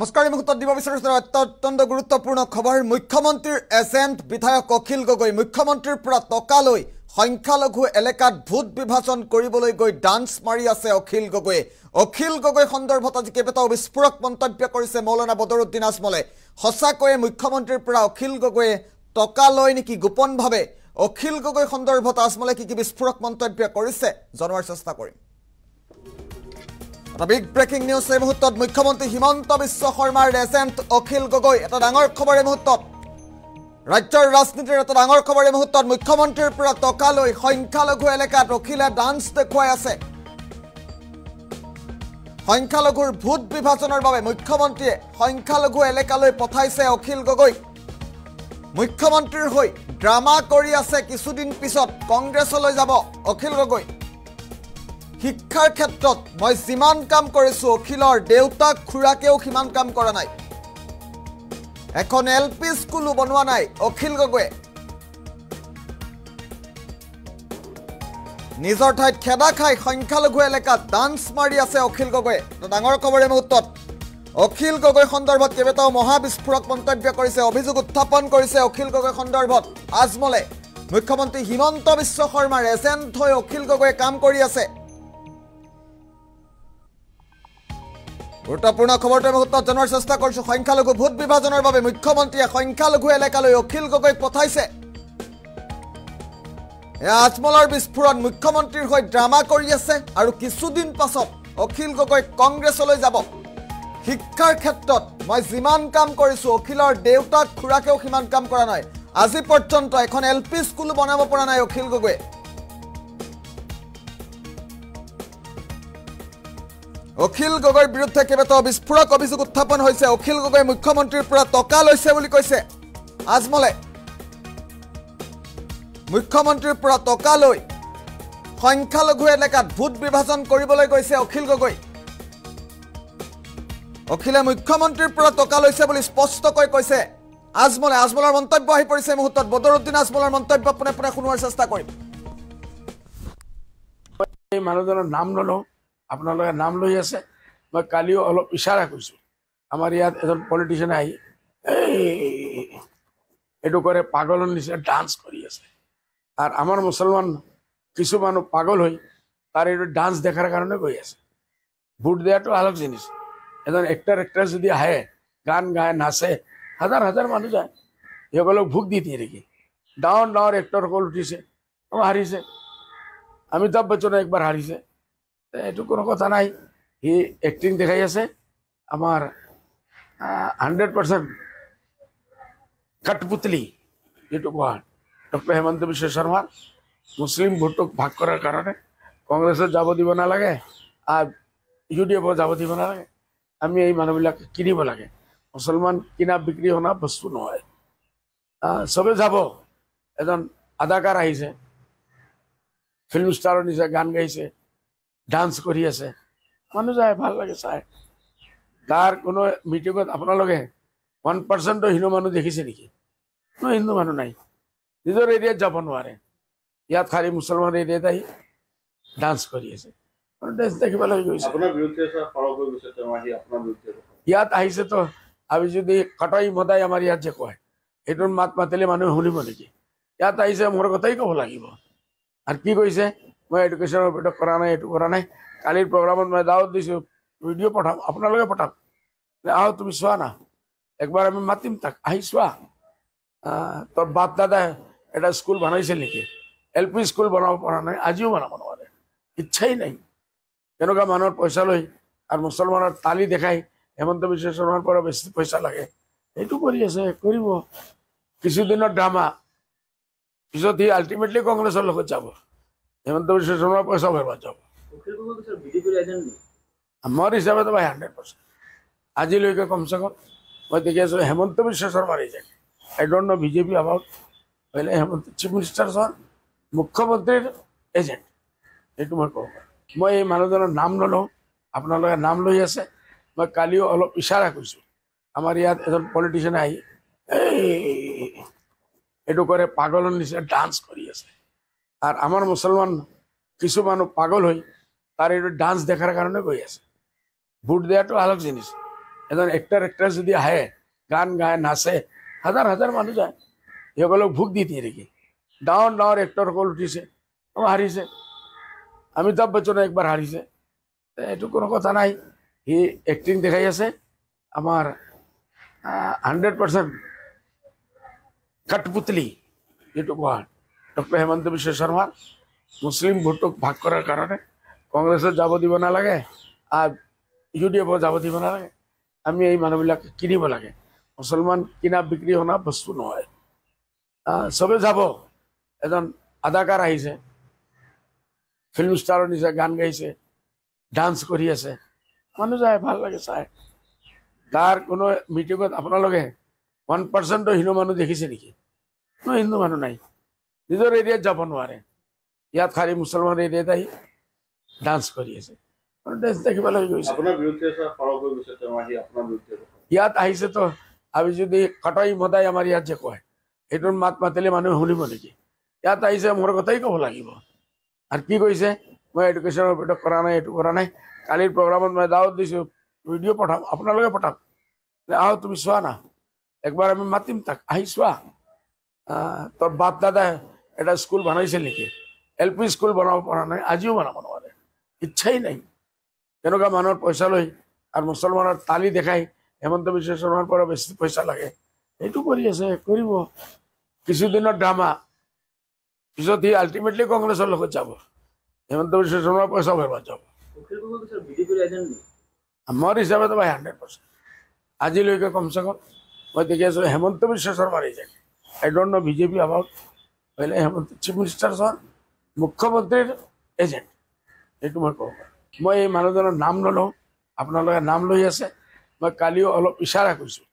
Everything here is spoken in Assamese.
নমস্কাৰ মুহূৰ্তত দিব বিচাৰিছো অত্যন্ত গুৰুত্বপূৰ্ণ খবৰ মুখ্যমন্ত্ৰীৰ এজেণ্ট বিধায়ক অখিল গগৈ মুখ্যমন্ত্ৰীৰ পৰা টকা লৈ সংখ্যালঘু এলেকাত ভোট বিভাজন কৰিবলৈ গৈ ডান্স মাৰি আছে অখিল গগৈ সন্দৰ্ভত আজি কেইবাটাও বিস্ফোৰক মন্তব্য কৰিছে মৌলানা বদৰুদ্দিন আজমলে সঁচাকৈয়ে মুখ্যমন্ত্ৰীৰ পৰা অখিল গগৈয়ে টকা লৈ নেকি গোপনভাৱে অখিল গগৈ সন্দৰ্ভত আজমলে কি বিস্ফোৰক মন্তব্য কৰিছে জনোৱাৰ চেষ্টা কৰিম বিগ ব্ৰেকিং নিউজ এই মুহূৰ্তত মুখ্যমন্ত্ৰী হিমন্ত বিশ্ব শৰ্মাৰ এজেণ্ট অখিল গগৈ এটা ডাঙৰ খবৰ এই মুহূৰ্তত ৰাজ্যৰ ৰাজনীতিৰ এটা ডাঙৰ খবৰ এই মুহূৰ্তত মুখ্যমন্ত্ৰীৰ পৰা টকা লৈ সংখ্যালঘু এলেকাত অখিলে ডান্স দেখুৱাই আছে সংখ্যালঘুৰ ভোট বিভাজনৰ বাবে মুখ্যমন্ত্ৰীয়ে সংখ্যালঘু এলেকালৈ পঠাইছে অখিল গগৈ মুখ্যমন্ত্ৰীৰ হৈ ড্ৰামা কৰি আছে কিছুদিন পিছত কংগ্ৰেছলৈ যাব অখিল গগৈ শিক্ষাৰ ক্ষেত্ৰত মই যিমান কাম কৰিছো অখিলৰ দেউতাক খুৰাকেও সিমান কাম কৰা নাই এখন এলপি স্কুলো বনোৱা নাই অখিল গগৈ নিজৰ ঠাইত খেদা খাই সংখ্যালঘু এলেকাত ডান্স মাৰি আছে অখিল গগৈ ডাঙৰ খবৰ এই মুহূৰ্তত অখিল গগৈ সন্দৰ্ভত কেইবাটাও মহাবিস্ফোৰক মন্তব্য কৰিছে অভিযোগ উত্থাপন কৰিছে অখিল গগৈ সন্দৰ্ভত আজমলে মুখ্যমন্ত্ৰী হিমন্ত বিশ্ব শৰ্মাৰ এজেণ্ট হৈ অখিল গগৈয়ে কাম কৰি আছে গুৰুত্বপূৰ্ণ খবৰটো মুহূৰ্তত জনোৱাৰ চেষ্টা কৰিছো সংখ্যালঘু ভোট বিভাজনৰ বাবে মুখ্যমন্ত্ৰীয়ে সংখ্যালঘু এলেকালৈ অখিল গগৈক পঠাইছে আজমলৰ বিস্ফোৰণ মুখ্যমন্ত্ৰীৰ হৈ ড্ৰামা কৰি আছে আৰু কিছুদিন পাছত অখিল গগৈ কংগ্ৰেছলৈ যাব শিক্ষাৰ ক্ষেত্ৰত মই যিমান কাম কৰিছো অখিলৰ দেউতাক খুৰাকেও সিমান কাম কৰা নাই আজি পৰ্যন্ত এখন এলপি স্কুল বনাব পৰা নাই অখিল গগৈ অখিল গগৈৰ বিৰুদ্ধে কেইবাটাও বিস্ফোৰক অভিযোগ উত্থাপন হৈছে অখিল গগৈ মুখ্যমন্ত্ৰীৰ পৰা টকা লৈছে বুলি কৈছে আজমলে মুখ্যমন্ত্ৰীৰ পৰা টকা লৈ সংখ্যালঘু এলেকাত ভোট বিভাজন কৰিবলৈ গৈছে অখিল গগৈ অখিলে মুখ্যমন্ত্ৰীৰ পৰা টকা লৈছে বুলি স্পষ্টকৈ কৈছে আজমলৰ মন্তব্য আহি পৰিছে মুহূৰ্তত বদৰুদ্দিন আজমলৰ মন্তব্য পুনে পুনে শুনোৱাৰ চেষ্টা কৰিম এই মানুহজনৰ নাম নলওঁ আপোনালোকে নাম লৈ আছে মই কালিও অলপ ইশাৰা কৰিছোঁ আমাৰ ইয়াত এজন পলিটিচিয়ানে আহি এইটো কৰে পাগলৰ নিচিনা ডান্স কৰি আছে আৰু আমাৰ মুছলমান কিছু মানুহ পাগল হৈ তাৰ এইটো ডান্স দেখাৰ কাৰণে গৈ আছে ভোট দিয়াটো আলগ জিনিস এজন এক্ট্ৰেছ যদি আহে গান গায় নাচে হাজাৰ হাজাৰ মানুহ যায় সেইসকলক ভোট দি দিয়ে নেকি ডাঙৰ এক্টৰসকল উঠিছে হাৰিছে অমিতাভ বচ্চনে একবাৰ হাৰিছে এইটো কোনো কথা নাই সি এক্টিং দেখাই আছে আমাৰ 100% কাঠপুতলি যেটো কোৱা ডক্টৰ হেমন্ত বিশ্ব শৰ্মাৰ মুছলিম ভোটক ভাগ কৰাৰ কাৰণে কংগ্ৰেছত যাব দিব নালাগে আৰু ইউডিএফত যাব দিব নালাগে আমি এই মানুহবিলাক কিনিব লাগে মুছলমান কিনা বিক্ৰী হোৱা বস্তু নহয় চবে যাব এজন আদাকাৰ আহিছে ফিল্ম ষ্টাৰৰ নিচিনা গান গাইছে ডান্স কৰি আছে মানুহ যায় ভাল লাগে চাই তাৰ কোনো মিটিঙত আপোনালোকে 1% হিন্দু মানুহ দেখিছে নেকি কোনো হিন্দু মানুহ নাই নিজৰ এৰিয়াত যাব নোৱাৰে ইয়াত খালি মুছলমান এৰিয়াত আহি ডান্স কৰি আছে ড্ৰেছ দেখিবলৈ গৈছে ইয়াত আহিছে তো আমি যদি কটাই মদাই আমাৰ ইয়াত যে কয় এইটোৰ মাত মাতিলে মানুহে শুনিব নেকি ইয়াত আহিছে মোৰ কথাই ক'ব লাগিব আৰু কি কৈছে মই এডুকেশ্যনৰ ভিতৰত কৰা নাই এইটো কৰা নাই কালিৰ প্ৰগ্ৰামত মই দাৱত দিছোঁ ভিডিঅ' পঠাম আপোনালোকে পঠাম আহ তুমি চোৱা না একবাৰ আমি মাতিম তাক আহি চোৱা তোৰ বাপ দাদাই এটা স্কুল বনাইছিল নেকি এলপি স্কুল বনাব পৰা নাই আজিও বনাব নোৱাৰে ইচ্ছাই নাই তেনেকুৱা মানুহৰ পইচা লৈ আৰু মুছলমানৰ তালি দেখাই হেমন্ত বিশ্ব শৰ্মাৰ পৰা বেছি পইচা লাগে সেইটো কৰি আছে কৰিব কিছুদিনৰ ড্ৰামা পিছত সি আল্টিমেটলি কংগ্ৰেছৰ লগত যাব হেমন্ত বিশ্ব শৰ্মাৰ পইচা বৰবাদ যাব মোৰ হিচাপে তো 100% আজিলৈকে কমচে কম মই দেখি আছোঁ হেমন্ত বিশ্ব শৰ্মাৰ agent I don't know' BJP about হ'লে হেমন্ত চিফ মিনিষ্টাৰ মুখ্যমন্ত্ৰীৰ এজেণ্ট এইটো মই ক'ব পাৰোঁ মই এই মানুহজনৰ নাম নলওঁ আপোনালোকে নাম লৈ আছে মই কালিও অলপ ইশাৰা কৰিছোঁ আমাৰ ইয়াত এজন পলিটিচিয়ানে আহি এইটো কৰে পাগলৰ নিচিনা ডান্স কৰি আছে আৰু আমাৰ মুছলমান কিছু মানুহ পাগল হৈ তাৰ এইটো ডান্স দেখাৰ কাৰণে গৈ আছে ভোট দিয়াটো আলগ জিনিস এজন এক্ট্ৰেছ যদি আহে গান গায় নাচে হাজাৰ হাজাৰ মানুহ যায় সেইসকলক ভোগ দি দিয়ে নেকি ডাঙৰ ডাঙৰ এক্টৰসকল উঠিছে হাৰিছে অমিতাভ বচ্চনে একবাৰ হাৰিছে এইটো কোনো কথা নাই সি এক্টিং দেখাই আছে আমাৰ 100% কঠপুতলি যেটো কোৱা ডক্টৰ হেমন্ত বিশ্ব শৰ্মা মুছলিম ভোটক ভাগ কৰাৰ কাৰণে কংগ্ৰেছত যাব দিব নালাগে আৰু ইউডিএফত যাব দিব নালাগে আমি এই মানুহবিলাক কিনিব লাগে মুছলমান কিনা বিক্ৰী হোৱা বস্তু নহয় চবে যাব এজন আদাকাৰ আহিছে ফিল্ম ষ্টাৰৰ নিচা গান গাইছে ডান্স কৰি আছে মানুহ যায় ভাল লাগে চাই তাৰ কোনো মিটিঙত আপোনালোকে 1% হিন্দু মানুহ দেখিছে নেকি কোনো হিন্দু মানুহ নাই নিজৰ এৰিয়াত যাব নোৱাৰে ইয়াত খালি মুছলমান এৰিয়াত আহি ডান্স কৰি আছে দেখিবলৈ গৈছে ইয়াত আহিছে তো আমি যদি কটাই মদাই আমাৰ ইয়াত যে কয় এইটোৰ মাত মাতিলে মানুহে শুনিব নেকি ইয়াত আহিছে মোৰ কথাই ক'ব লাগিব আৰু কি কৈছে মই এডুকেশ্যনৰ ওপৰত কৰা নাই এইটো কৰা নাই কালিৰ প্ৰগ্ৰামত মই দাৱত দিছোঁ ভিডিঅ' পঠাম আপোনালোকে পঠাম আহ তুমি চোৱা না একবাৰ আমি মাতিম তাক আহি চোৱা তোৰ বাপ দাদাই এটা স্কুল বনাইছিল নেকি LP স্কুল বনাব পৰা নাই আজিও বনাব নোৱাৰে ইচ্ছাই নাই তেনেকুৱা মানুহৰ পইচা লৈ আৰু মুছলমানৰ তালি দেখাই হেমন্ত বিশ্ব শৰ্মাৰ পৰা বেছি পইচা লাগে এইটো কৰি আছে কৰিব কিছুদিনৰ ড্ৰামা পিছত সি আল্টিমেটলি কংগ্ৰেছৰ লগত যাব হেমন্ত বিশ্ব শৰ্মাৰ পইচা বৰবাদ যাব মোৰ হিচাপেতো ভাই 100% আজিলৈকে কমচে কম মই দেখি আছোঁ হেমন্ত বিশ্ব শৰ্মাৰ agent I don't know' BJP about পहिले হেমন্ত চিফ মিনিষ্টাৰ ছাৰ মুখ্যমন্ত্ৰীৰ এজেণ্ট এইটো মই ক'ব পাৰোঁ মই এই মানুহজনৰ নাম নলওঁ আপোনালোকে নাম লৈ আছে মই কালিও অলপ ইশাৰা কৰিছোঁ